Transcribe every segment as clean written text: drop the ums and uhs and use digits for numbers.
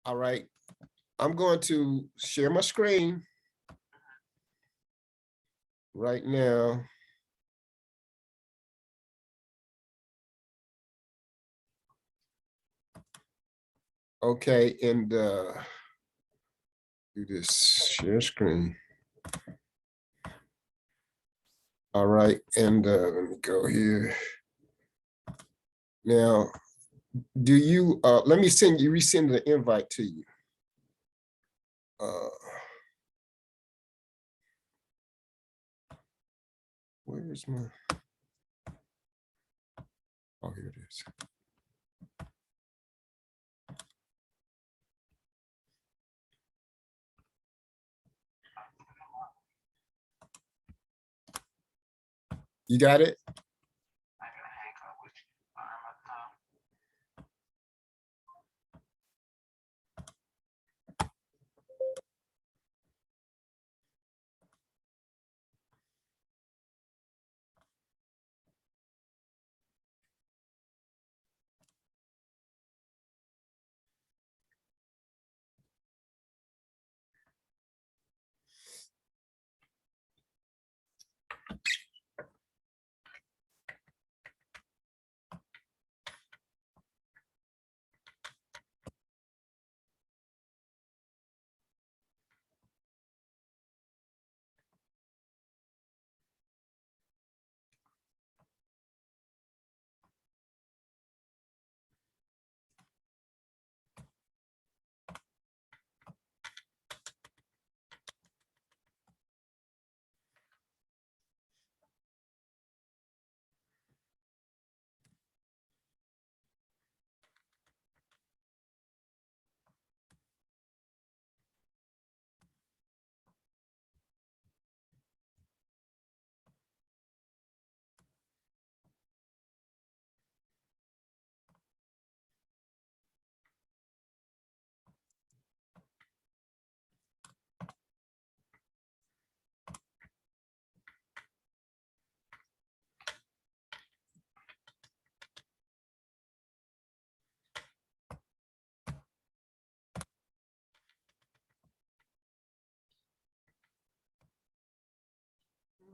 All right, I'm going to share my screen right now. Okay, and do this, share screen. All right, and let me go here. Now, do you, let me resend the invite to you. Where is my, oh, here it is. You got it?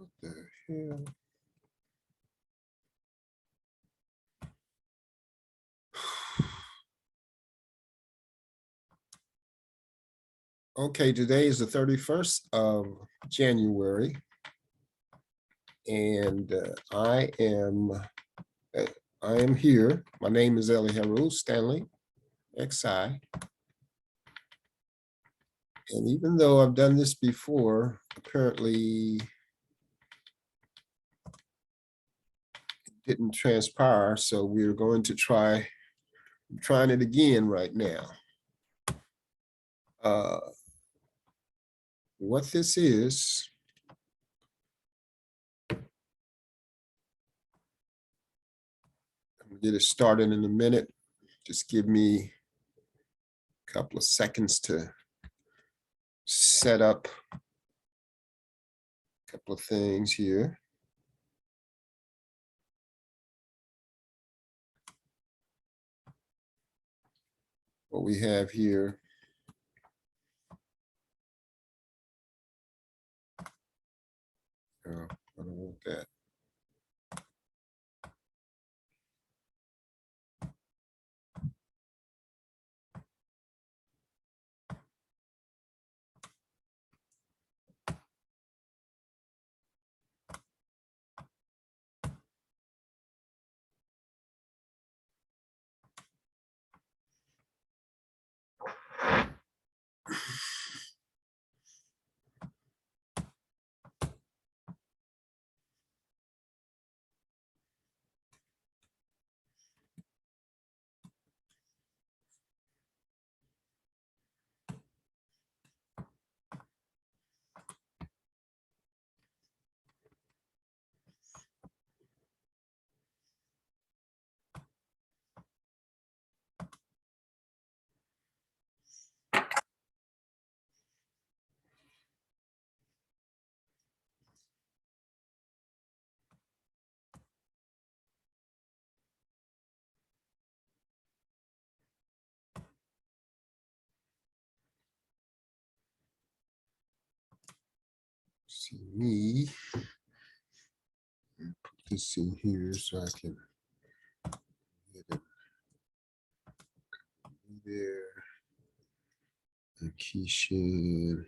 What the hell? Okay, today is the 31st of January, and I am here. My name is Eliheru Stanly Xi, and even though I've done this before, apparently it didn't transpire. So we're going to trying it again right now. What this is, I'm gonna get it started in a minute. Just give me a couple of seconds to set up a couple of things here. What we have here. Oh, I don't want that. see me. Put this in here so I can get it there. And Keishan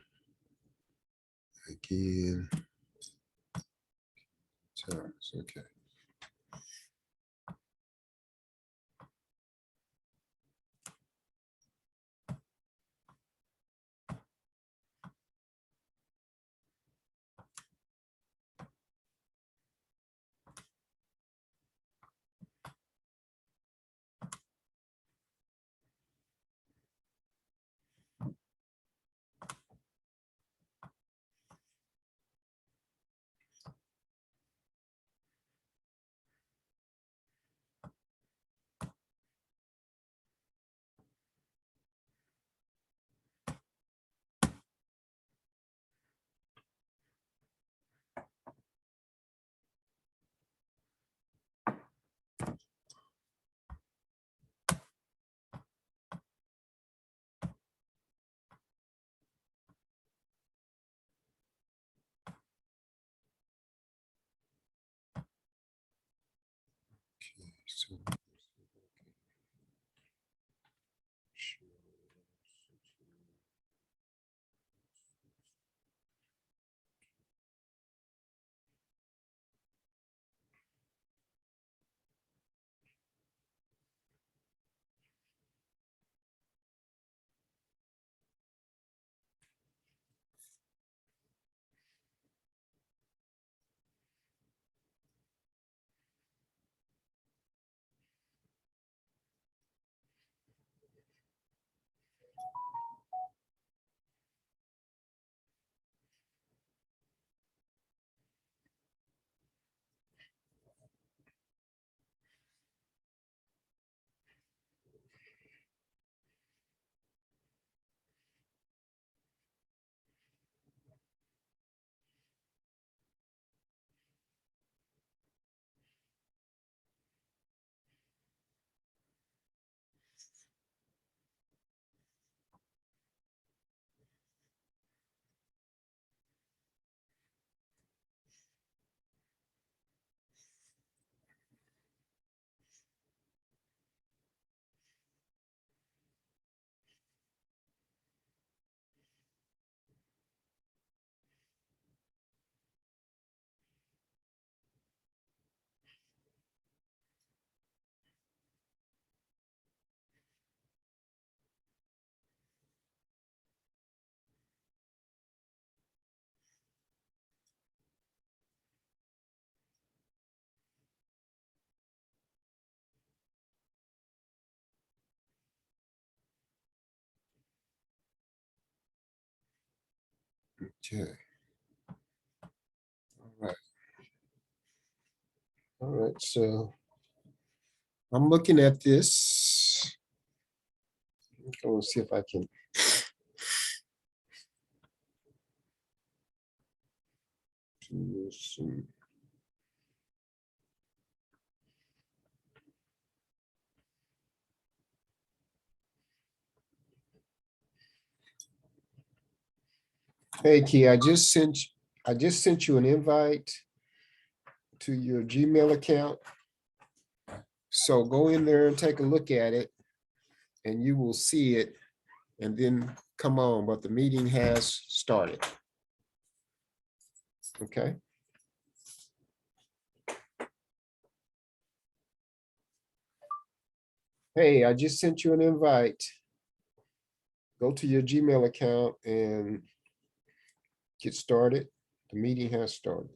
again. Times, okay. Okay, so okay. All right, so I'm looking at this. I'm going to see if I can do some. Hey, Key, I just sent you an invite to your Gmail account. So go in there and take a look at it and you will see it and then come on, but the meeting has started. Okay. Hey, I just sent you an invite. Go to your Gmail account and get started. The meeting has started.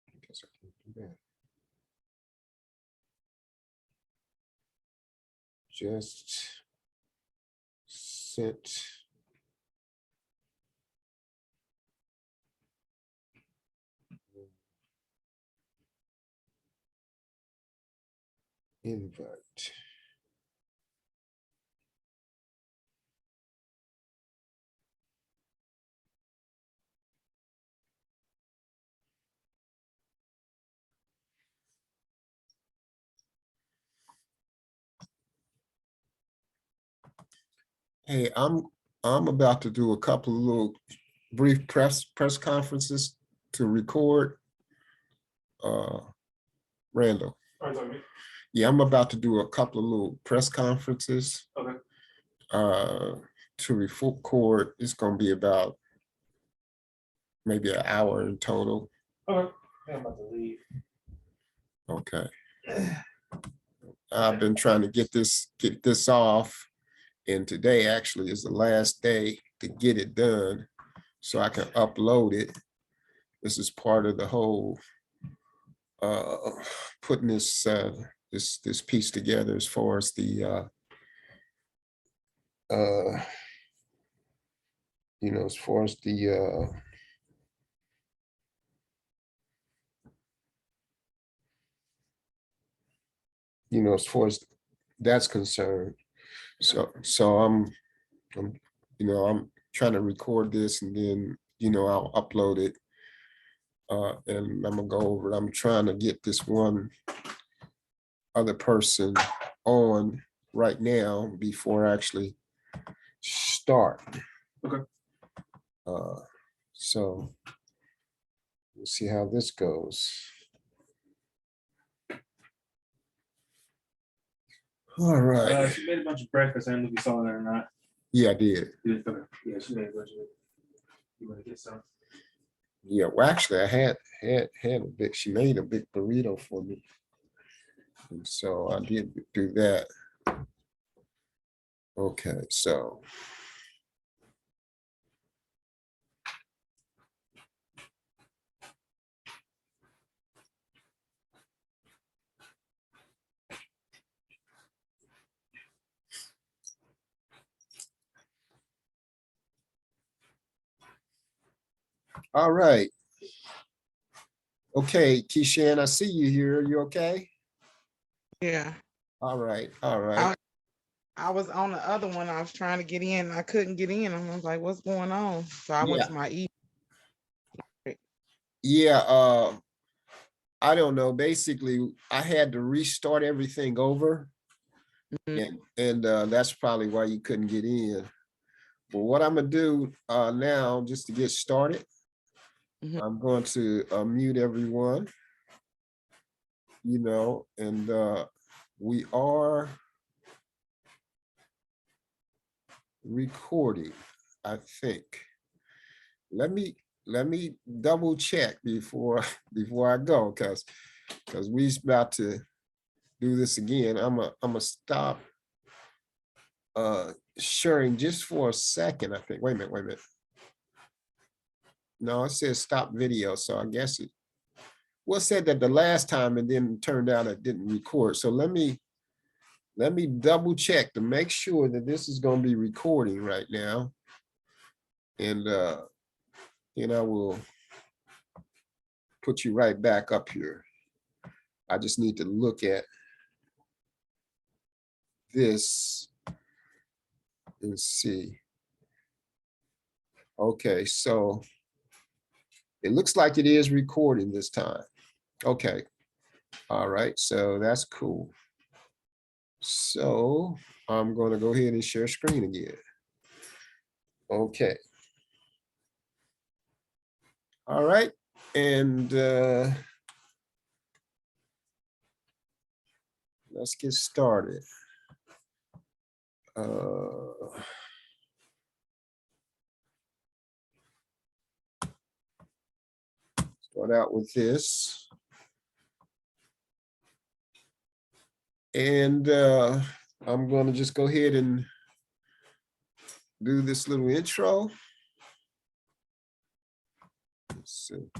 I guess I can do that. Just sent. Invite. Hey, I'm about to do a couple of little brief press conferences to record. Randall. Yeah, I'm about to do a couple of little press conferences. Okay. To record. It's going to be about maybe an hour in total. Okay. I'm about to leave. Okay. I've been trying to get this off, and today actually is the last day to get it done so I can upload it. This is part of the whole putting this this piece together as far as the you know, as far as the you know, as far as that's concerned. So I'm you know, I'm trying to record this, and then, you know, I'll upload it. And I'm gonna go over it. I'm trying to get this one other person on right now before I actually start. Okay. So we'll see how this goes. All right. She made a bunch of breakfast. I don't know if you saw that or not. Yeah, I did. Okay. Yeah, she made a bunch of it. You want to get some? Yeah, well, actually, I had a big. She made a big burrito for me, and so I did do that. Okay, so. All right. Okay, Keishan, I see you here. You okay? Yeah, All right, all right. I was on the other one. I was trying to get in. I couldn't get in. I was like, what's going on? So I went Yeah. to my email. Yeah, I don't know. Basically, I had to restart everything over, and that's probably why you couldn't get in. But what I'm gonna do now, just to get started, I'm going to mute everyone, you know, and we are recording, I think. Let me double check before I go, because we about to do this again. I'm gonna stop sharing just for a second, I think. Wait a minute. No, it says stop video, so I guess it said that the last time, and then it turned out it didn't record. So let me double check to make sure that this is going to be recording right now, and then I will put you right back up here. I just need to look at this and see. Okay, so it looks like it is recording this time. Okay, all right, so that's cool. So I'm going to go ahead and share screen again. Okay. All right, and let's get started. Start out with this. And I'm going to just go ahead and do this little intro. Let's see.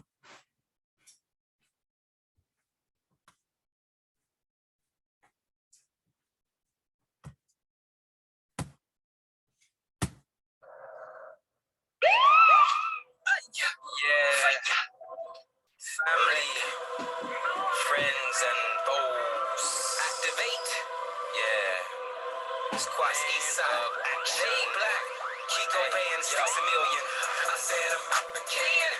Yeah, family, friends, and foes. Activate. Yeah, Squash Eastside. Jay Black, Kiko Band, 6 million. I said I can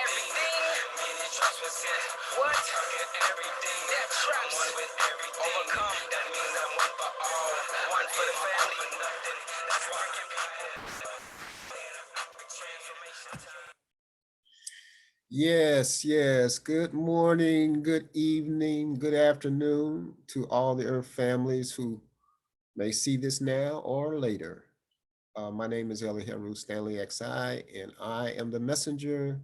everything. Many trust was in. What? Target everything. That trust. One with everything. Overcome. That means I'm one for all. One for the family. Nothing. Yes, yes. Good morning, good evening, good afternoon to all the Earth families who may see this now or later. My name is Eliheru Stanly Xi, and I am the messenger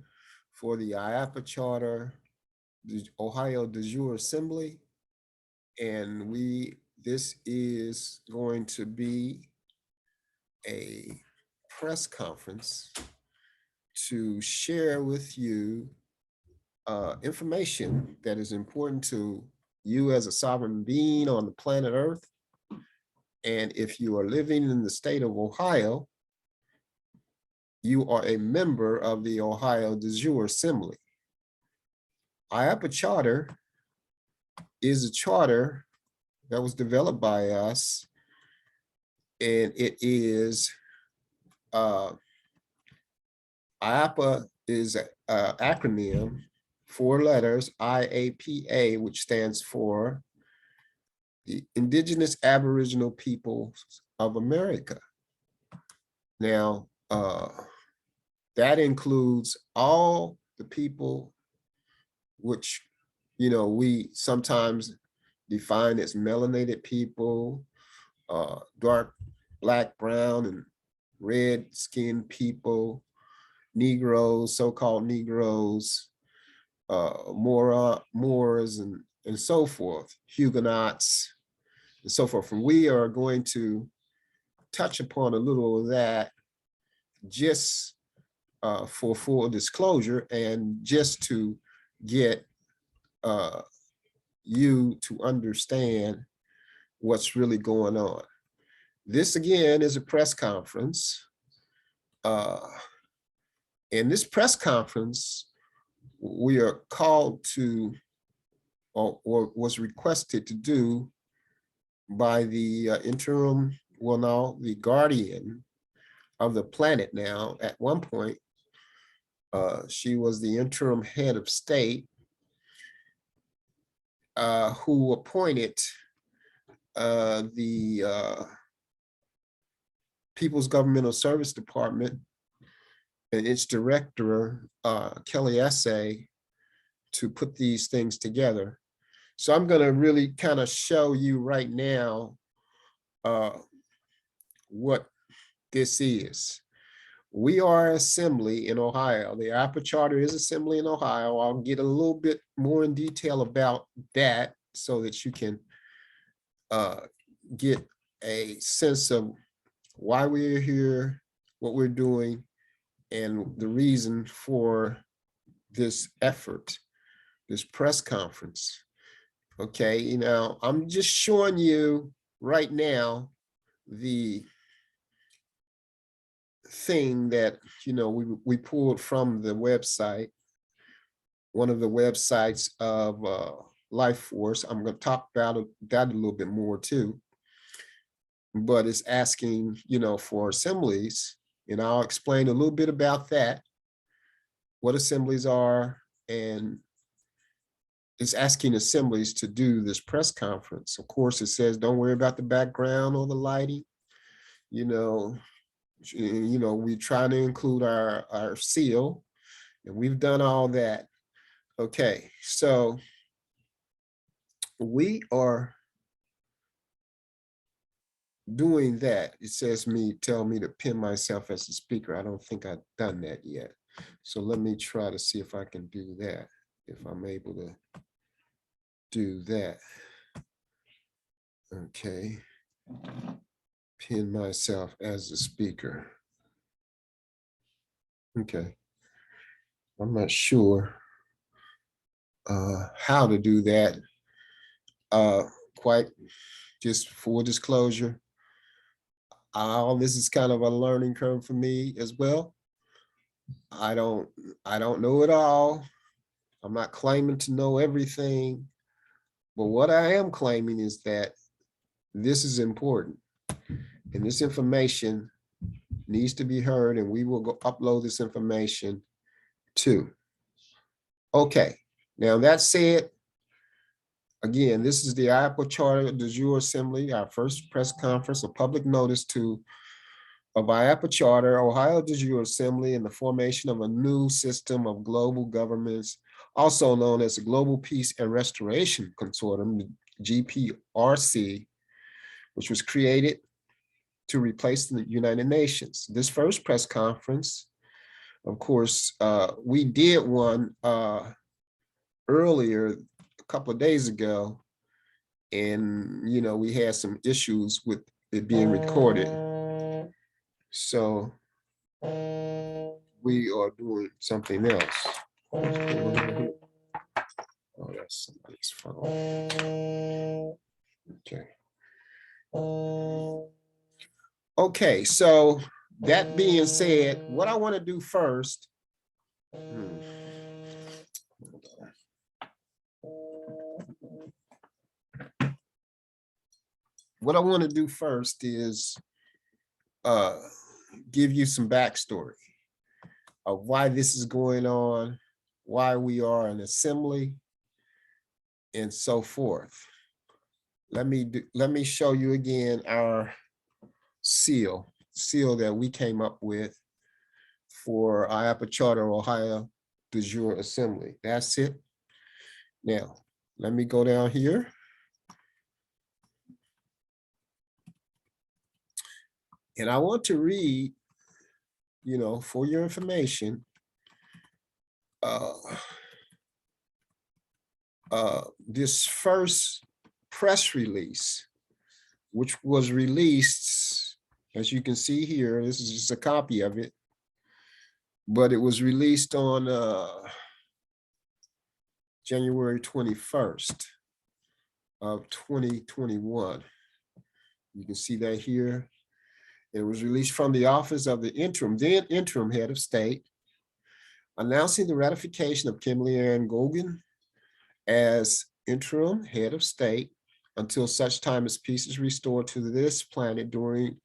for the IAPA Charter Ohio Assembly. And this is going to be a press conference to share with you information that is important to you as a sovereign being on the planet Earth. And if you are living in the state of Ohio, you are a member of the Ohio Assembly. IAPA Charter is a charter that was developed by us, and it is IAPA is an acronym, 4 letters, IAPA, which stands for the Indigenous Aboriginal Peoples of America. Now, that includes all the people which, we sometimes define as melanated people, dark, black, brown, and red-skinned people, Negroes, so-called Negroes, Moors, and so forth, Huguenots, and so forth. And we are going to touch upon a little of that just for full disclosure and just to get you to understand what's really going on. This again is a press conference. In this press conference, we are called to, or was requested to do by the interim, well now, the guardian of the planet now. At one point, she was the interim head of state who appointed the People's Governmental Service Department and its director, Kelly Essay, to put these things together. So I'm going to really kind of show you right now what this is. We are assembly in Ohio. The IAPA Charter is assembly in Ohio. I'll get a little bit more in detail about that so that you can get a sense of why we're here, what we're doing, and the reason for this effort, this press conference. Okay, I'm just showing you right now the thing that, we pulled from the website, one of the websites of Life Force. I'm going to talk about that a little bit more too. But it's asking, for assemblies, and I'll explain a little bit about that, what assemblies are, and it's asking assemblies to do this press conference. Of course, it says, don't worry about the background or the lighting. We're trying to include our seal, and we've done all that. Okay, so we are doing that. It says tell me to pin myself as a speaker. I don't think I've done that yet. So let me try to see if I can do that, if I'm able to do that. Okay. Pin myself as a speaker. Okay. I'm not sure how to do that. Quite just full disclosure. This is kind of a learning curve for me as well. I don't know it all. I'm not claiming to know everything, but what I am claiming is that this is important, and this information needs to be heard, and we will go upload this information too. Okay, now that said, again, this is the IAPA Charter Assembly, our first press conference, a public notice to of IAPA Charter Ohio Digital Assembly and the formation of a new system of global governments, also known as the Global Peace and Restoration Consortium, GPRC, which was created to replace the United Nations. This first press conference, of course, we did one earlier a couple of days ago, and we had some issues with it being recorded. So we are doing something else. Oh, that's somebody's phone. Okay, so that being said, what I want to do first, what I want to do first is give you some backstory of why this is going on, why we are an assembly, and so forth. Let me show you again our seal that we came up with for IAPA Charter Ohio de jure Assembly. That's it. Now, let me go down here. And I want to read, for your information, this first press release, which was released, as you can see here, this is just a copy of it, but it was released on January 21st of 2021. You can see that here. It was released from the office of the then interim head of state, announcing the ratification of Kimberly Ann Gogan as interim head of state until such time as peace is restored to this planet. During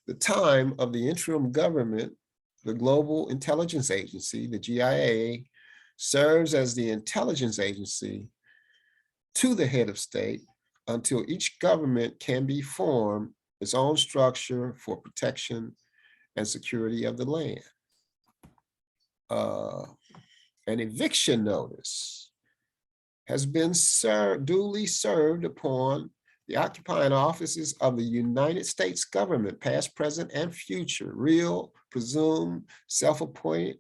the time of the interim government, the Global Intelligence Agency, the GIA, serves as the intelligence agency to the head of state until each government can be formed its own structure for protection and security of the land. An eviction notice has been duly served upon the occupying offices of the United States government, past, present, and future, real, presumed, self-appointed,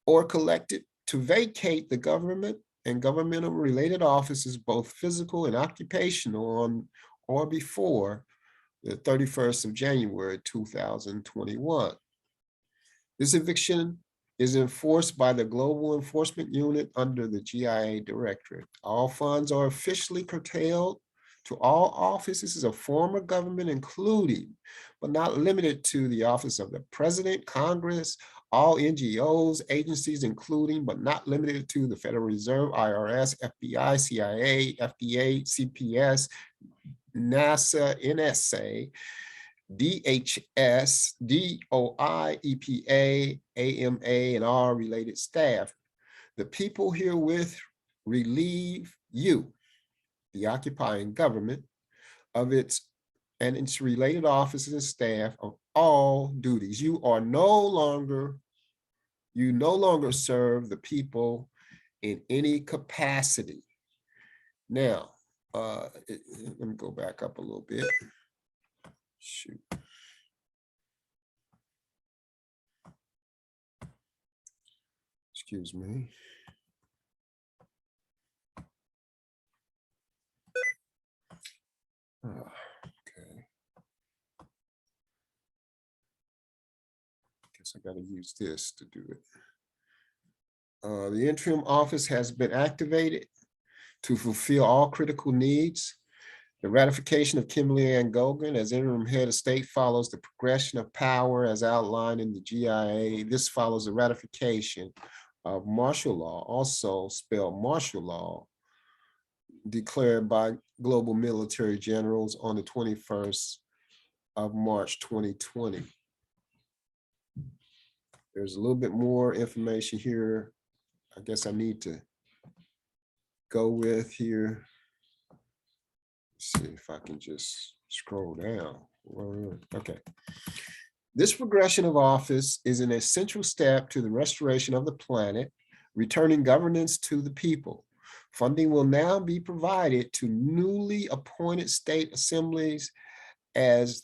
or collected, to vacate the government and governmental related offices, both physical and occupational, on or before the 31st of January, 2021. This eviction is enforced by the Global Enforcement Unit under the GIA Directorate. All funds are officially curtailed to all offices of former government, including, but not limited to, the office of the President, Congress, all NGOs, agencies, including, but not limited to, the Federal Reserve, IRS, FBI, CIA, FDA, CPS, NASA, NSA, DHS, DOI, EPA, AMA, and all related staff. The people herewith relieve you, the occupying government, of its and its related offices and staff of all duties. You no longer serve the people in any capacity. Now, let me go back up a little bit. Shoot. Excuse me. Okay. Guess I got to use this to do it. The interim office has been activated to fulfill all critical needs. The ratification of Kimberly Ann Gogan as interim head of state follows the progression of power as outlined in the GIA. This follows the ratification of martial law, also spelled martial law, declared by global military generals on the 21st of March, 2020. There's a little bit more information here. I guess I need to go with here. Let's see if I can just scroll down. Okay. This progression of office is an essential step to the restoration of the planet, returning governance to the people. Funding will now be provided to newly appointed state assemblies as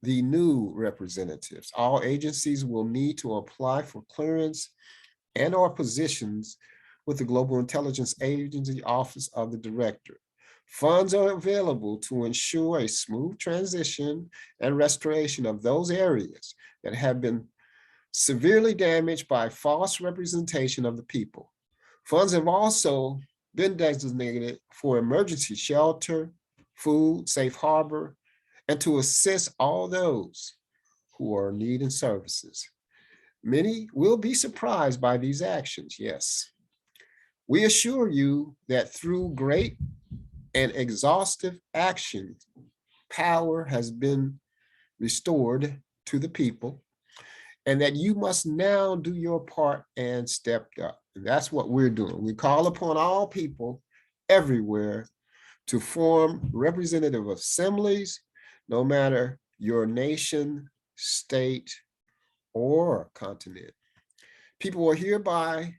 the new representatives. All agencies will need to apply for clearance and/or positions with the Global Intelligence Agency Office of the Director. Funds are available to ensure a smooth transition and restoration of those areas that have been severely damaged by false representation of the people. Funds have also been designated for emergency shelter, food, safe harbor, and to assist all those who are needing services. Many will be surprised by these actions, yes. We assure you that through great and exhaustive action, power has been restored to the people, and that you must now do your part and step up. And that's what we're doing. We call upon all people everywhere to form representative assemblies, no matter your nation, state, or continent. People will hereby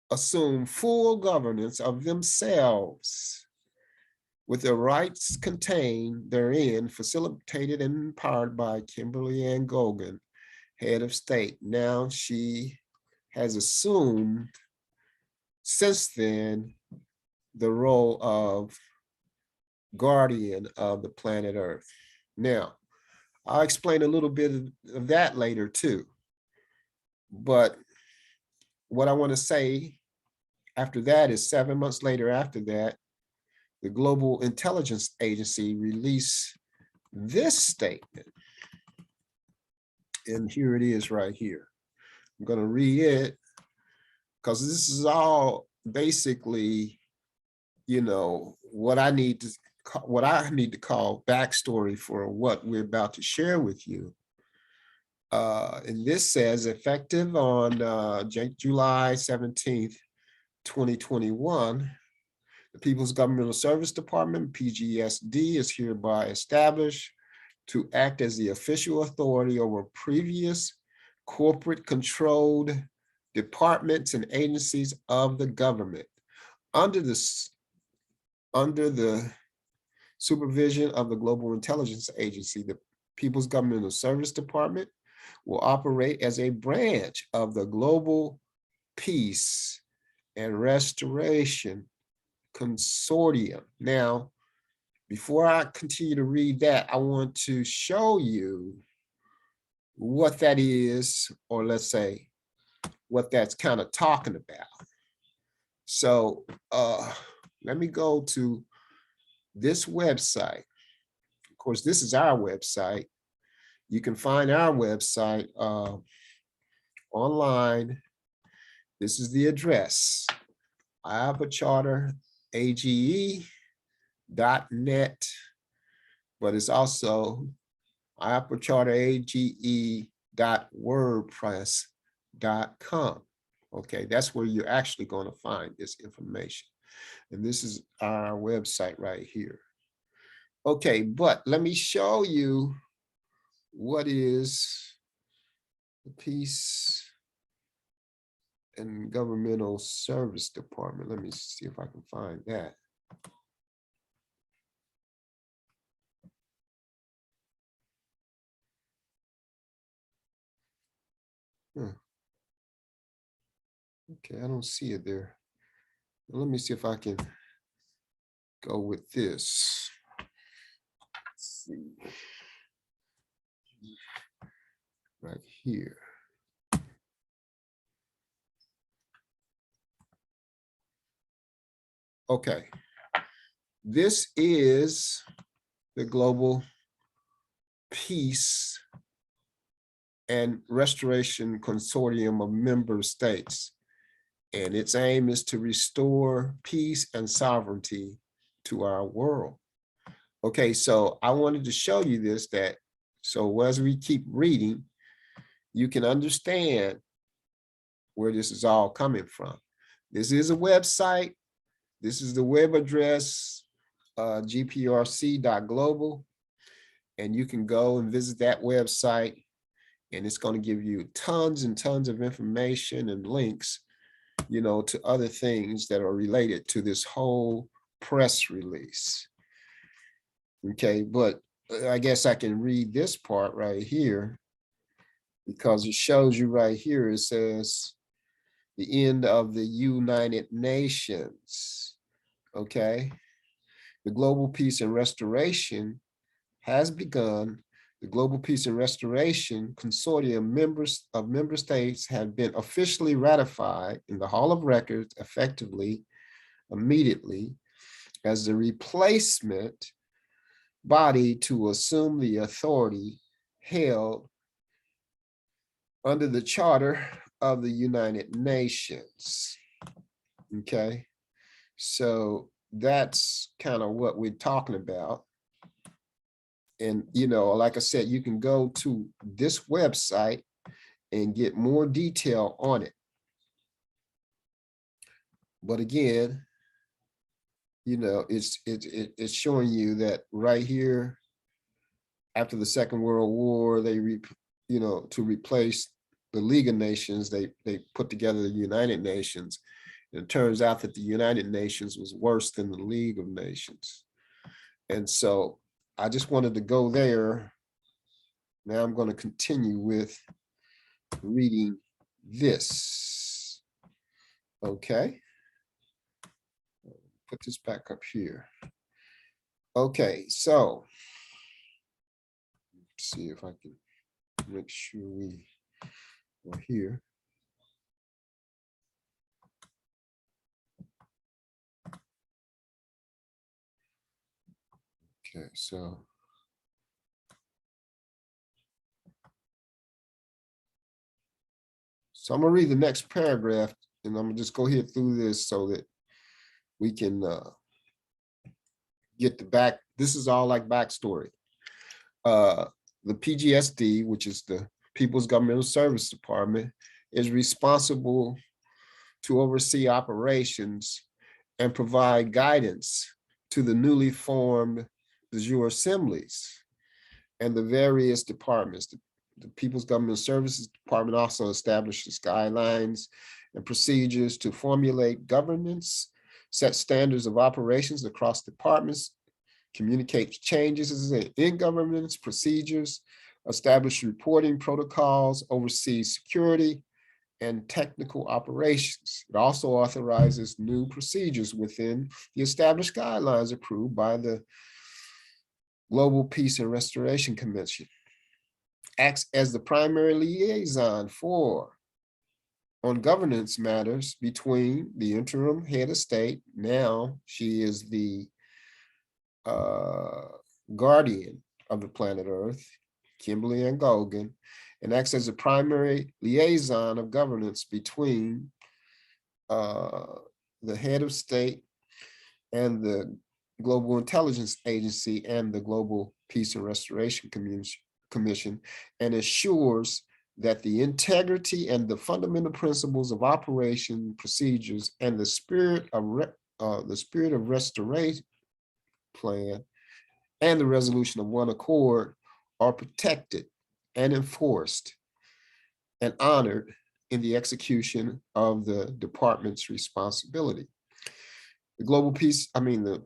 assume full governance of themselves with the rights contained therein, facilitated and empowered by Kimberly Ann Gogan, head of state. Now she has assumed since then the role of guardian of the planet Earth. Now, I'll explain a little bit of that later too. But what I want to say after that is 7 months later after that, the Global Intelligence Agency released this statement. And here it is right here. I'm going to read it because this is all basically, you know, what I need to call backstory for what we're about to share with you. And this says, effective on July 17th, 2021, the People's Governmental Service Department, PGSD, is hereby established to act as the official authority over previous corporate controlled departments and agencies of the government. Under the supervision of the Global Intelligence Agency, the People's Governmental Service Department will operate as a branch of the Global Peace and Restoration Consortium. Now, before I continue to read that, I want to show you what that is, or let's say what that's kind of talking about. So let me go to this website. Of course, this is our website. You can find our website online. This is the address, IAPA CHARTER AGE.net, but it's also IAPA CHARTER AGE.wordpress.com. Okay, that's where you're actually going to find this information. And this is our website right here. Okay, but let me show you what is the Peace and Governmental Service Department. Let me see if I can find that. Okay, I don't see it there. Let me see if I can go with this. Let's see. Right here. Okay, this is the Global Peace and Restoration Consortium of member states. And its aim is to restore peace and sovereignty to our world. Okay, so I wanted to show you this, so as we keep reading, you can understand where this is all coming from. This is a website. This is the web address, gprc.global. And you can go and visit that website, and it's going to give you tons and tons of information and links, you know, to other things that are related to this whole press release. Okay, but I guess I can read this part right here, because it shows you right here, it says the end of the United Nations. Okay, the global peace and restoration has begun. The Global Peace and Restoration Consortium member states have been officially ratified in the Hall of Records effectively, immediately, as the replacement body to assume the authority held under the Charter of the United Nations. Okay, so that's kind of what we're talking about. And, you know, like I said, you can go to this website and get more detail on it. But again, you know, it's showing you that right here, after the Second World War, they, you know, to replace the League of Nations, they put together the United Nations. And it turns out that the United Nations was worse than the League of Nations. And so I just wanted to go there. Now I'm going to continue with reading this. Okay. Put this back up here. Okay, so let's see if I can make sure we are here. Okay, so I'm gonna read the next paragraph, and I'm gonna just go ahead through this so that we can get the back. This is all like backstory. The PGSD, which is the People's Governmental Service Department, is responsible to oversee operations and provide guidance to the newly formed jure assemblies and the various departments. The People's Government Services Department also establishes guidelines and procedures to formulate governance, set standards of operations across departments, communicate changes in governance procedures, establish reporting protocols, oversee security and technical operations. It also authorizes new procedures within the established guidelines approved by the Global Peace and Restoration Commission. Acts as the primary liaison on governance matters between the interim head of state. Now she is the guardian of the planet Earth, Kimberly Ann Gogan, and acts as a primary liaison of governance between the head of state and the Global Intelligence Agency and the Global Peace and Restoration Commission, and assures that the integrity and the fundamental principles of operation procedures and the spirit of restoration plan and the resolution of one accord are protected and enforced and honored in the execution of the department's responsibility. The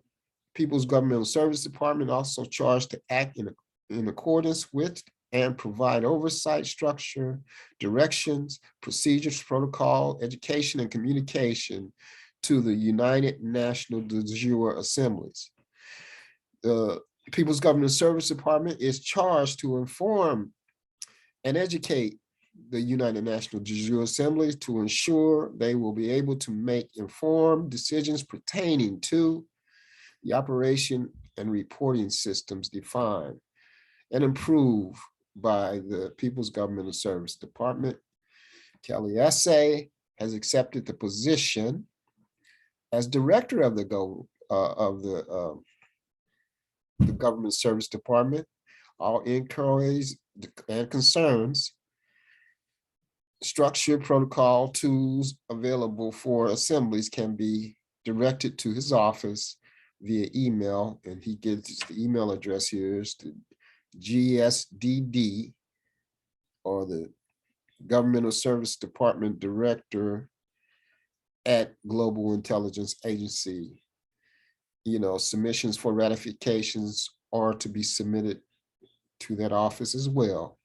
People's Governmental Service Department also charged to act in accordance with and provide oversight, structure, directions, procedures, protocol, education, and communication to the United National de jure assemblies. The People's Government Service Department is charged to inform and educate the United National de jure assemblies to ensure they will be able to make informed decisions pertaining to the operation and reporting systems defined and improved by the People's Governmental Service Department. Kelly Essay has accepted the position as director of the Government Service Department. All inquiries and concerns, structure, protocol, tools available for assemblies can be directed to his office via email, and he gives the email address here is to GSDD, or the Governmental Service Department Director at Global Intelligence Agency. You know, submissions for ratifications are to be submitted to that office as well.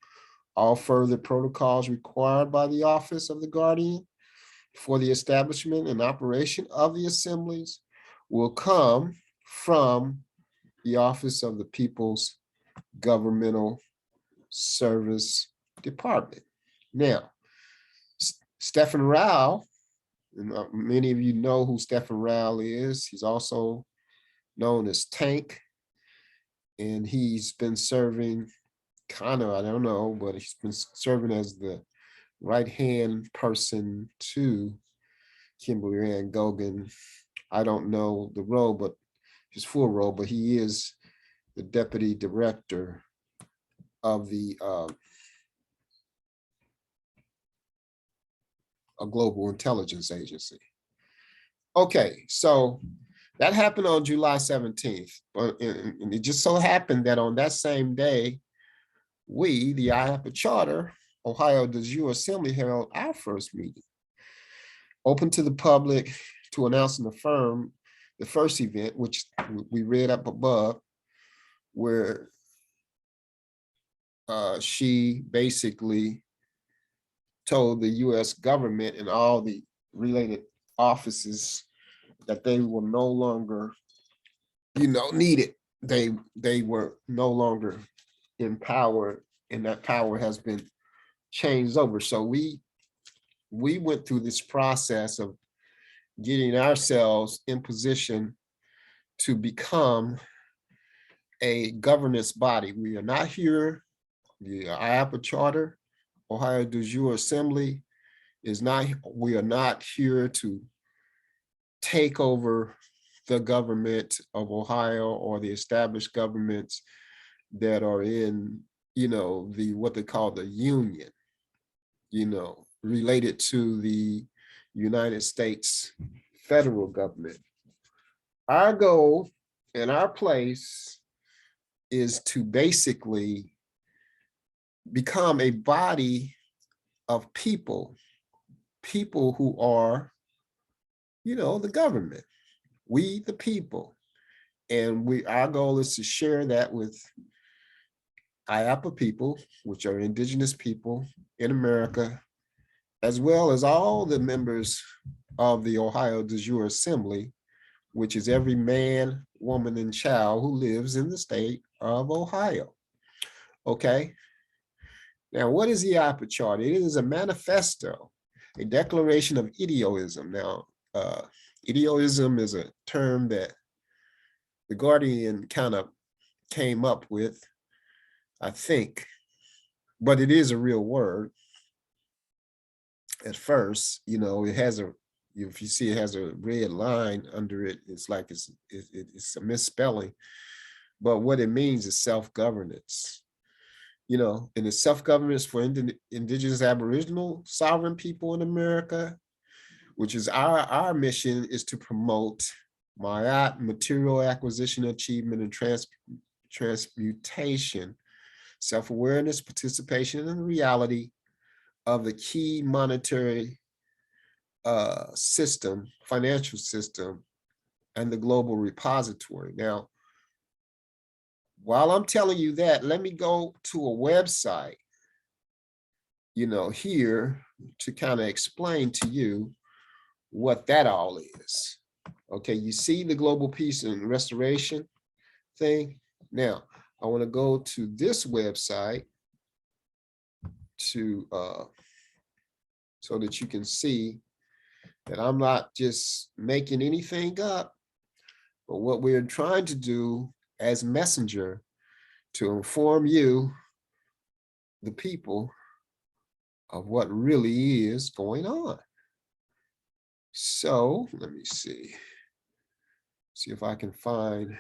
All further protocols required by the Office of the Guardian for the establishment and operation of the assemblies will come from the Office of the People's Governmental Service Department. Now, Stephen Rao, and many of you know who Stephen Rao is. He's also known as Tank, and he's been serving kind of, I don't know, but he's been serving as the right-hand person to Kimberly Ann Gogan. I don't know the role, but his full role, but he is the deputy director of the a global intelligence agency. Okay, so that happened on July 17th, and it just so happened that on that same day, we, the IAPA Charter Ohio Assembly, held our first meeting, open to the public, to announce and affirm the first event, which we read up above, where she basically told the US government and all the related offices that they were no longer, needed. They were no longer empowered, and that power has been changed over. So we went through this process of getting ourselves in position to become a governance body. We are not here, the IAPA Charter Ohio Assembly is not, we are not here to take over the government of Ohio or the established governments that are in, the what they call the union, related to the United States federal government. Our goal and our place is to basically become a body of people who are, the government, we the people. And our goal is to share that with IAPA people, which are indigenous people in America, as well as all the members of the Ohio Assembly, which is every man, woman, and child who lives in the state of Ohio. Okay. Now, what is the IAPA Charter? It is a manifesto, a declaration of idealism. Now, idealism is a term that the Guardian kind of came up with, I think, but it is a real word. At first, it has if you see it has a red line under it, it's like it's a misspelling. But what it means is self-governance. And it's self-governance for indigenous Aboriginal sovereign people in America, which is our mission, is to promote material acquisition, achievement, and transmutation, self-awareness, participation in the reality of the key monetary system, financial system, and the global repository. Now, while I'm telling you that, let me go to a website, here to kind of explain to you what that all is. Okay, you see the global peace and restoration thing? Now, I want to go to this website to so that you can see that I'm not just making anything up, but what we're trying to do as messenger to inform you, the people, of what really is going on. So let me see if I can find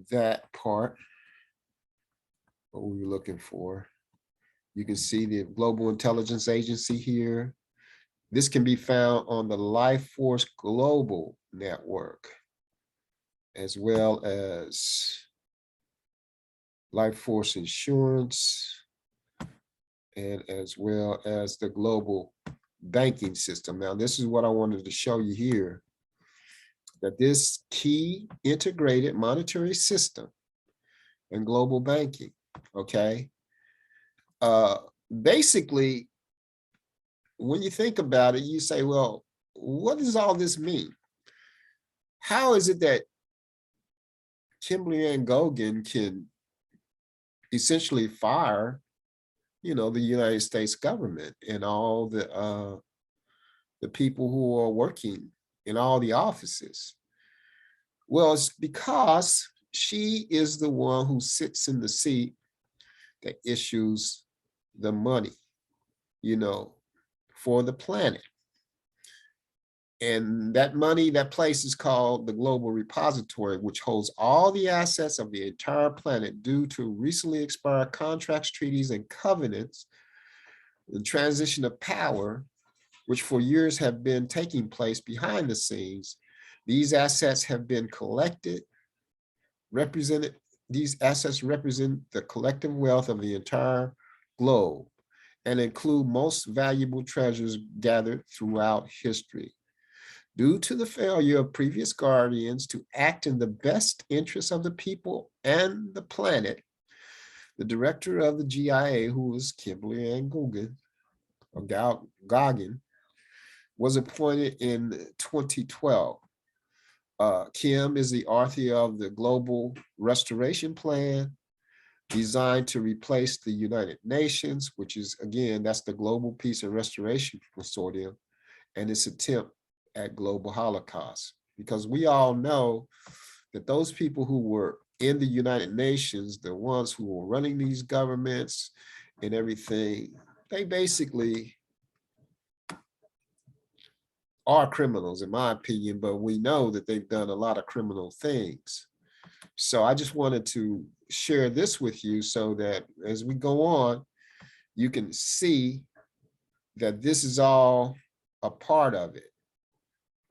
that part, what we were looking for. You can see the Global Intelligence Agency here. This can be found on the Life Force Global Network, as well as life force insurance, and as well as the global banking system. Now, this is what I wanted to show you here, that this key integrated monetary system and global banking, okay? Basically, when you think about it, you say, well, what does all this mean? How is it that Kimberly Ann Gogan can essentially fire, the United States government and all the people who are working in all the offices? Well, it's because she is the one who sits in the seat that issues the money, for the planet. And that money, that place is called the Global Repository, which holds all the assets of the entire planet due to recently expired contracts, treaties, and covenants, the transition of power, which for years have been taking place behind the scenes. These assets have been collected, represented. These assets represent the collective wealth of the entire globe and include most valuable treasures gathered throughout history. Due to the failure of previous guardians to act in the best interests of the people and the planet, the director of the GIA, who was Kimberly Ann Goggin, was appointed in 2012. Kim is the author of the Global Restoration Plan, designed to replace the United Nations, which is, again, that's the Global Peace and Restoration Consortium, and its attempt at global holocaust. Because we all know that those people who were in the United Nations, the ones who were running these governments and everything, they basically are criminals, in my opinion, but we know that they've done a lot of criminal things. So I just wanted to share this with you so that as we go on, you can see that this is all a part of it.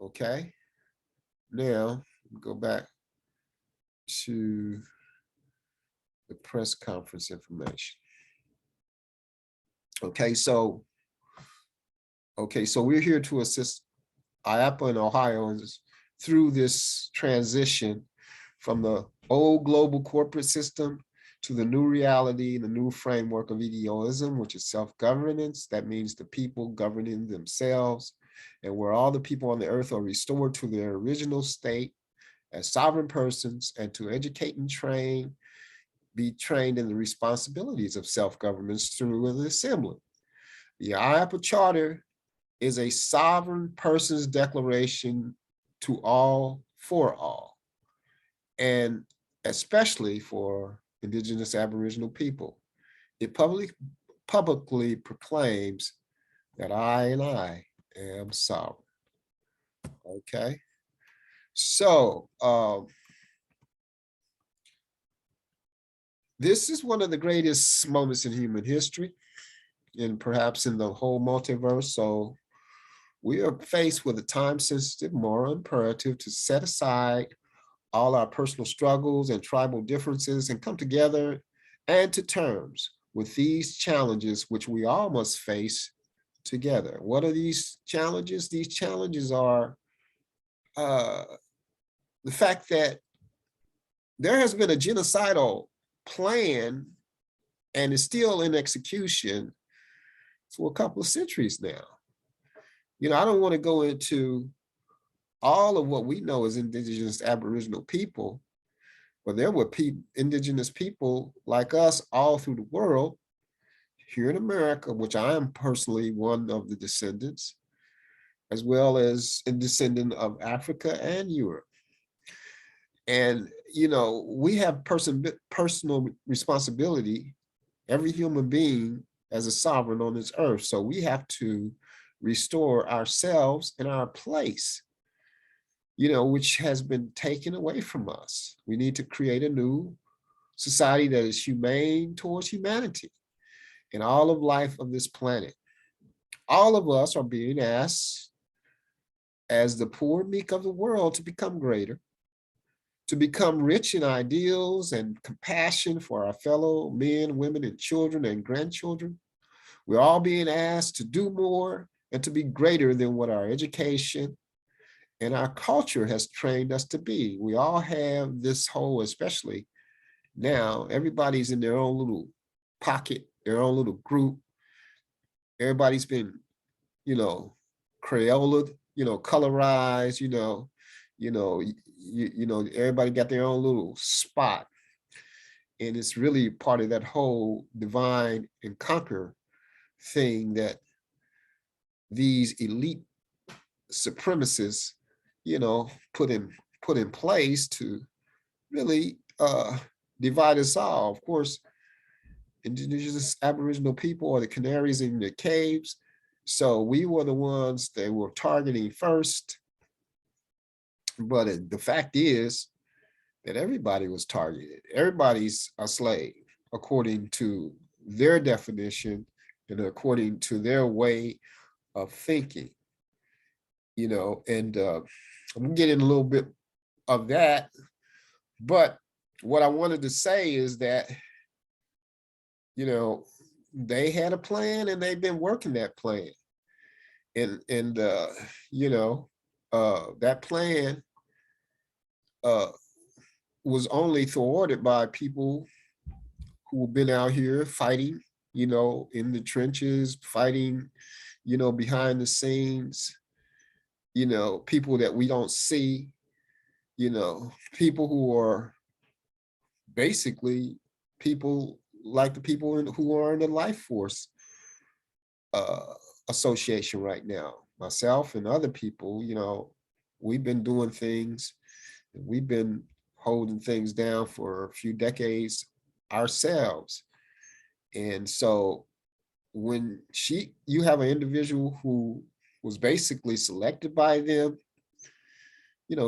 Okay, now go back to the press conference information. Okay, so we're here to assist IAPA and Ohio through this transition from the old global corporate system to the new reality, the new framework of idealism, which is self-governance. That means the people governing themselves, and where all the people on the earth are restored to their original state as sovereign persons, and to educate and be trained in the responsibilities of self-governance through an assembly. The IAPA Charter is a sovereign person's declaration to all, for all, and especially for Indigenous Aboriginal people. It publicly proclaims that I am sovereign. Okay, so this is one of the greatest moments in human history, and perhaps in the whole multiverse. So we are faced with a time-sensitive moral imperative to set aside all our personal struggles and tribal differences and come together and to terms with these challenges, which we all must face together. What are these challenges? These challenges are the fact that there has been a genocidal plan and is still in execution for a couple of centuries now. I don't want to go into all of what we know as Indigenous Aboriginal people, but there were Indigenous people like us all through the world, here in America, which I am personally one of the descendants, as well as a descendant of Africa and Europe. And, we have personal responsibility, every human being as a sovereign on this earth. So we have to restore ourselves and our place, which has been taken away from us. We need to create a new society that is humane towards humanity and all of life of this planet. All of us are being asked as the poor and meek of the world to become greater, to become rich in ideals and compassion for our fellow men, women, and children and grandchildren. We're all being asked to do more and to be greater than what our education and our culture has trained us to be. We all have this whole, especially now, everybody's in their own little pocket, their own little group. Everybody's been, Crayola, colorized, everybody got their own little spot. And it's really part of that whole divide and conquer thing that these elite supremacists, put in place to really divide us all. Of course, indigenous Aboriginal people or the canaries in the caves. So we were the ones they were targeting first. But the fact is that everybody was targeted. Everybody's a slave according to their definition and according to their way of thinking, and I'm getting a little bit of that. But what I wanted to say is that, they had a plan and they've been working that plan. And that plan was only thwarted by people who've been out here fighting, in the trenches, fighting, behind the scenes, people that we don't see, people who are basically people like the people who are in the Life Force Association right now. Myself and other people, we've been doing things, we've been holding things down for a few decades ourselves. And so when you have an individual who was basically selected by them,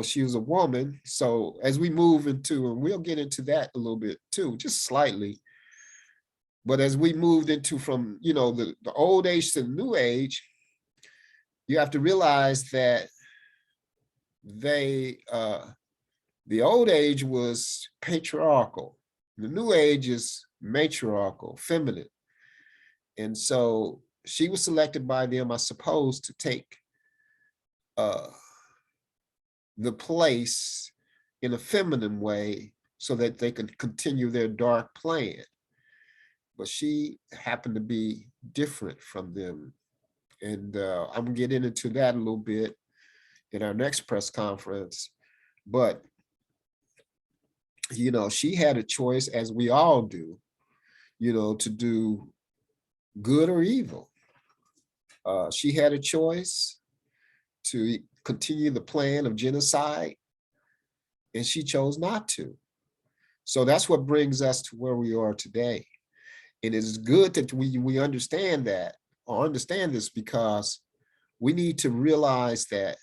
she was a woman. So as we move into, and we'll get into that a little bit too, just slightly, but as we moved into from, the old age to the new age, you have to realize that the old age was patriarchal. The new age is matriarchal, feminine. And so she was selected by them, I suppose, to take the place in a feminine way so that they could continue their dark plan. But she happened to be different from them. And I'm getting into that a little bit in our next press conference. But, she had a choice, as we all do, to do good or evil. She had a choice to continue the plan of genocide, and she chose not to. So that's what brings us to where we are today. And it's good that we understand that, or understand this, because we need to realize that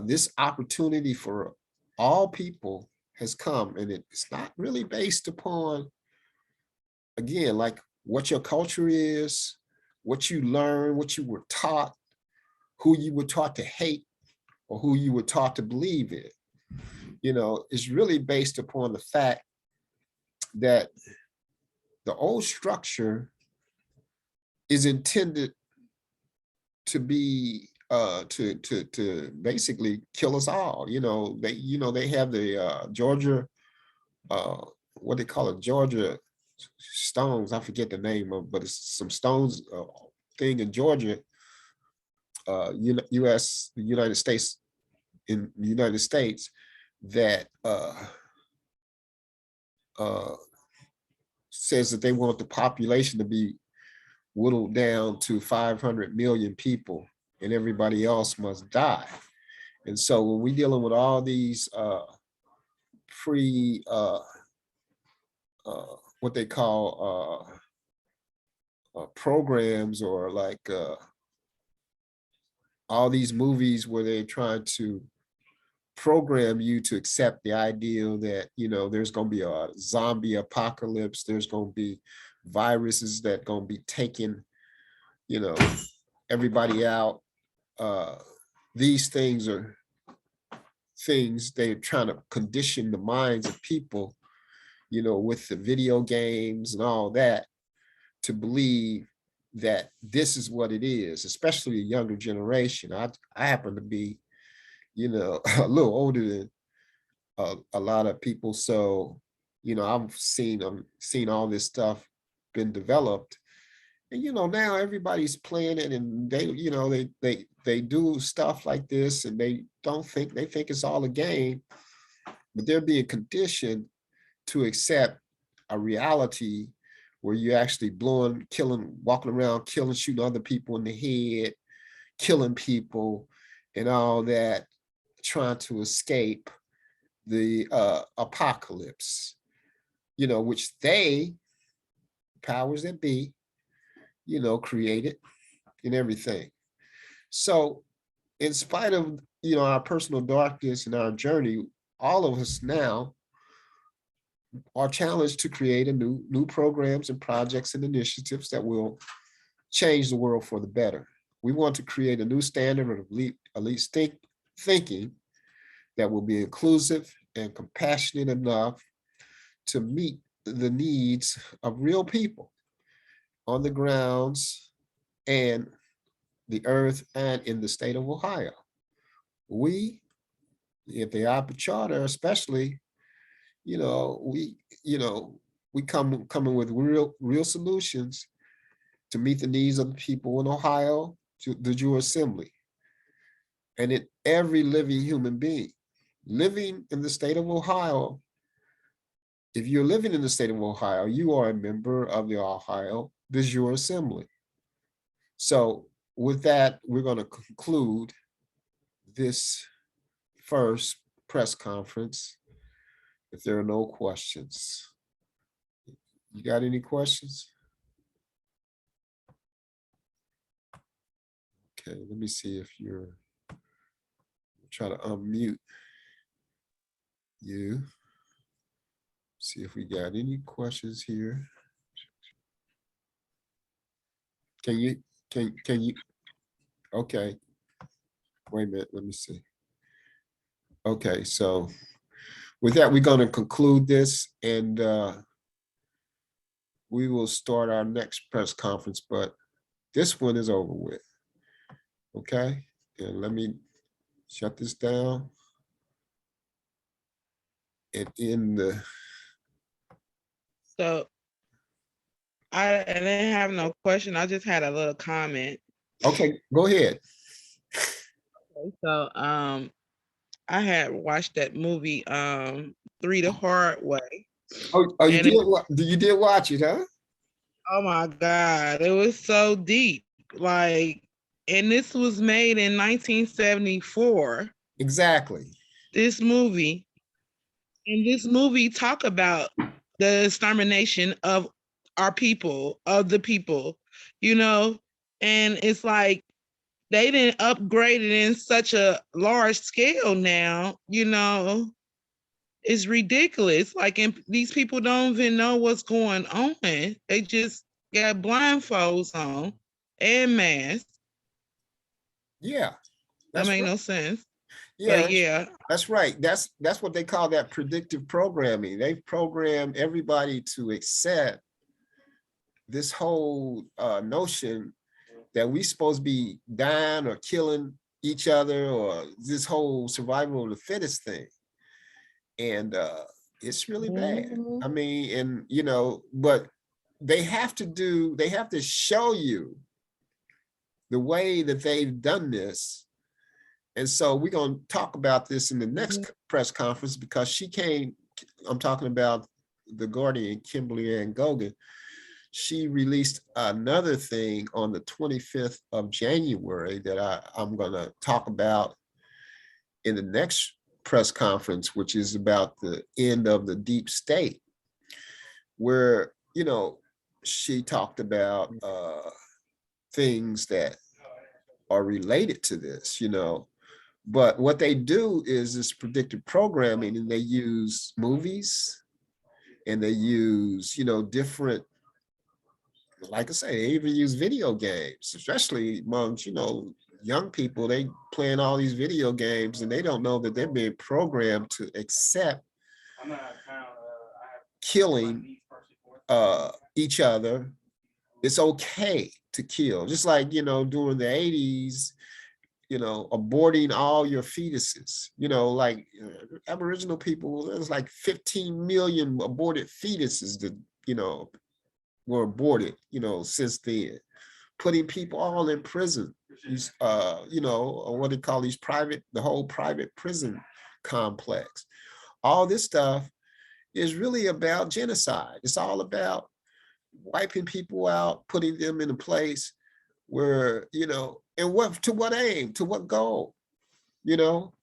this opportunity for all people has come, and it's not really based upon, again, like what your culture is, what you learn, what you were taught, who you were taught to hate, or who you were taught to believe in. It's really based upon the fact that the old structure is intended to be to basically kill us all. They have the Georgia, what they call it, Georgia stones. I forget the name of, but it's some stones thing in Georgia, the United States, that says that they want the population to be whittled down to 500 million people, and everybody else must die. And so when we're dealing with all these what they call programs, or like all these movies where they're trying to program you to accept the idea that, there's going to be a zombie apocalypse, there's going to be viruses that going to be taking, everybody out. These things are things. They're trying to condition the minds of people, you know, with the video games and all that, to believe that this is what it is, especially the younger generation. I happen to be, you know, a little older than a lot of people. So, you know, I've seen all this stuff been developed. And, you know, now everybody's playing it, and they, you know, they do stuff like this, and they think it's all a game, but they're being conditioned to accept a reality where you're actually walking around, killing, shooting other people in the head, killing people and all that, trying to escape the apocalypse, you know, which powers that be, you know, created and everything. So in spite of, you know, our personal darkness and our journey, all of us now are challenged to create new programs and projects and initiatives that will change the world for the better. We want to create a new standard of elite thinking that will be inclusive and compassionate enough to meet the needs of real people on the grounds and the earth and in the state of Ohio. We, at the IAPA Charter especially, you know, we coming with real solutions to meet the needs of the people in Ohio, to the Jure Assembly, and in every living human being living in the state of Ohio. If you're living in the state of Ohio, you are a member of the Jure Assembly. So with that, we're going to conclude this first press conference. If there are no questions, you got any questions? Okay, let me see if you're try to unmute you. See if we got any questions here. Can you, okay. Wait a minute, let me see. Okay, so with that, we're going to conclude this, and we will start our next press conference, but this one is over with. Okay, and let me shut this down and end the. So I didn't have no question. I just had a little comment. Okay, go ahead. So I had watched that movie 3 the Hard Way. Oh, you did watch it, huh? Oh my God, it was so deep. Like, and this was made in 1974. Exactly. This movie talk about the extermination of our people, of the people, you know, and it's like they didn't upgrade it in such a large scale now, you know. It's ridiculous. Like, and these people don't even know what's going on. They just got blindfolds on and masks. Yeah, That that's make right. no sense. Yeah, But yeah, that's right. That's what they call that predictive programming. They program everybody to accept this whole notion that we supposed to be dying or killing each other, or this whole survival of the fittest thing. And it's really bad. I mean, and you know, but they have to show you the way that they've done this. And so we're going to talk about this in the next press conference, because I'm talking about the Guardian, Kimberly Ann Gogan. She released another thing on the 25th of January that I'm going to talk about in the next press conference, which is about the end of the deep state, where, you know, she talked about things that are related to this, you know. But what they do is this predictive programming, and they use movies, and they use, you know, different, like I say, they even use video games, especially amongst, you know, young people, they playing all these video games and they don't know that they're being programmed to accept killing each other. It's okay to kill, just like, you know, during the 80s, you know, aborting all your fetuses, you know, like Aboriginal people, there's like 15 million aborted fetuses that, you know, were aborted, you know, since then, putting people all in prison, these, you know, what they call these the whole private prison complex. All this stuff is really about genocide. It's all about wiping people out, putting them in a place where, you know, and to what aim, to what goal, you know?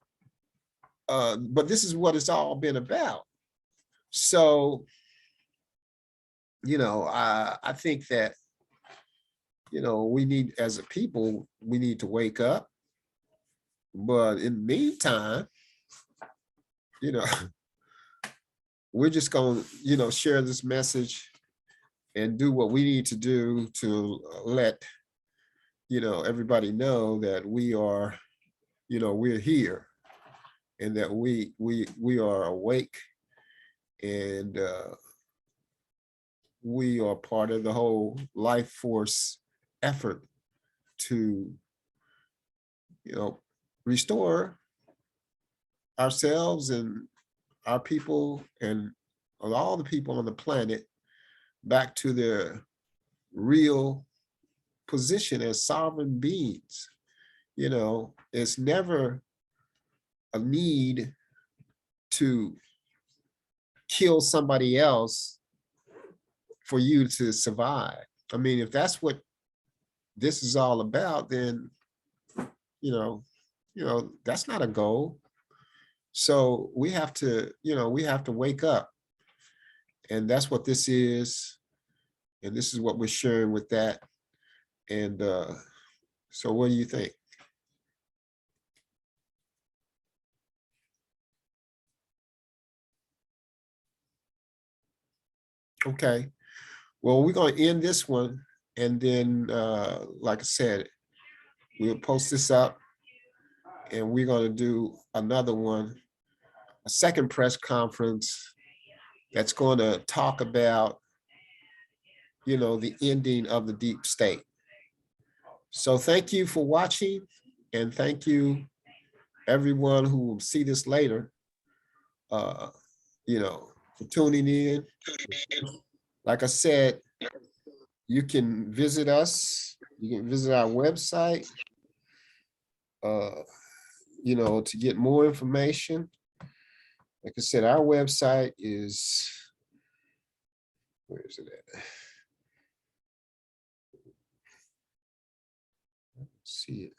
But this is what it's all been about. So, you know, I think that, you know, we need, as a people, we need to wake up. But in the meantime, you know, we're just going to, you know, share this message and do what we need to do to let, you know, everybody know that we are, you know, we're here and that we are awake, and we are part of the whole life force effort to, you know, restore ourselves and our people and all the people on the planet back to their real position as sovereign beings. You know, it's never a need to kill somebody else for you to survive. I mean, if that's what this is all about, then, you know, that's not a goal. So we have to, you know, we have to wake up, and that's what this is. And this is what we're sharing with that. And so what do you think? Okay, well, we're going to end this one. And then, like I said, we'll post this up and we're going to do another one, a second press conference that's going to talk about, you know, the ending of the deep state. So thank you for watching, and thank you everyone who will see this later, you know, for tuning in. Like I said, you can visit us, you can visit our website, you know, to get more information. Like I said, our website is, where is it at? See it.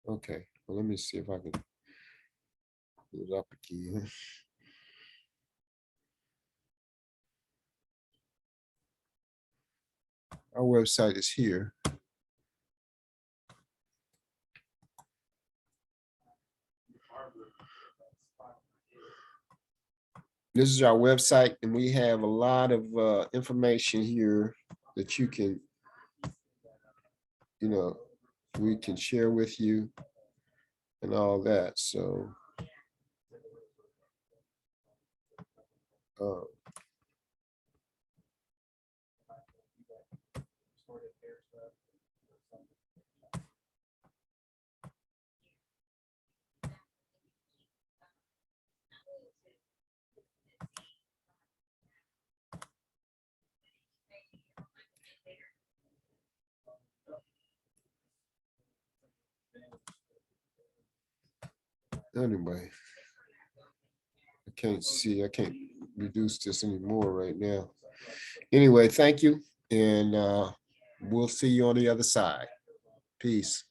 Okay, well, let me see if I can put it up again. Our website is here. This is our website, and we have a lot of information here that you can, you know, we can share with you and all that. So anyway, I can't see, I can't reduce this anymore right now. Anyway, thank you, and we'll see you on the other side. Peace.